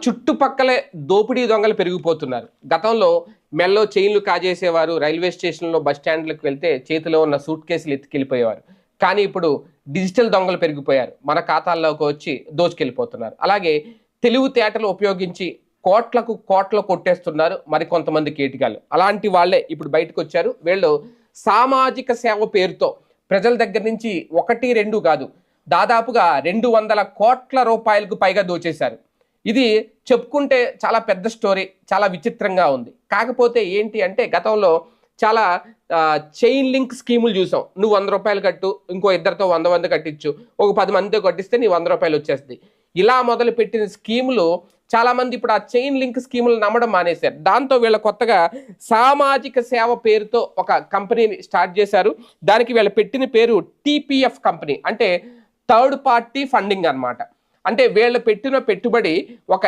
చుట్టుపక్కలే దోపిడీ దొంగలు పెరిగిపోతున్నారు. గతంలో మెడలో చైన్‌లు కాజేసేవారు. రైల్వే స్టేషన్‌లో, బస్ స్టాండ్‌లకు వెళ్తే చేతిలో ఉన్న సూట్ కేసులు ఎత్తుకెళ్ళిపోయేవారు. కానీ ఇప్పుడు డిజిటల్ దొంగలు పెరిగిపోయారు. మన ఖాతాల్లోకి వచ్చి దోచుకెళ్ళిపోతున్నారు. అలాగే తెలివితేటలు ఉపయోగించి కోట్లకు కోట్లు కొట్టేస్తున్నారు మరికొంతమంది కేటుగాళ్ళు. అలాంటి వాళ్ళే ఇప్పుడు బయటకొచ్చారు. వీళ్ళు సామాజిక సేవ పేరుతో ప్రజల దగ్గర నుంచి 1, 2 కాదు, దాదాపుగా 200 కోట్ల రూపాయలకు పైగా దోచేశారు. ఇది చెప్పుకుంటే చాలా పెద్ద స్టోరీ, చాలా విచిత్రంగా ఉంది. కాకపోతే ఏంటి అంటే గతంలో చాలా చైన్ లింక్ స్కీములు చూసాం. నువ్వు రూ. 100 కట్టు, ఇంకో ఇద్దరితో 100 కట్టించు, ఒక 10 మందితో కట్టిస్తే నీ రూ. 100 వచ్చేస్తుంది. ఇలా మొదలుపెట్టిన స్కీములు చాలామంది ఇప్పుడు ఆ చైన్ లింక్ స్కీములు నమ్మడం మానేశారు. దాంతో వీళ్ళ కొత్తగా సామాజిక సేవ పేరుతో ఒక కంపెనీని స్టార్ట్ చేశారు. దానికి వీళ్ళు పెట్టిన పేరు టీపీఎఫ్ కంపెనీ, అంటే థర్డ్ పార్టీ ఫండింగ్ అన్నమాట. అంటే వీళ్ళు పెట్టిన పెట్టుబడి ఒక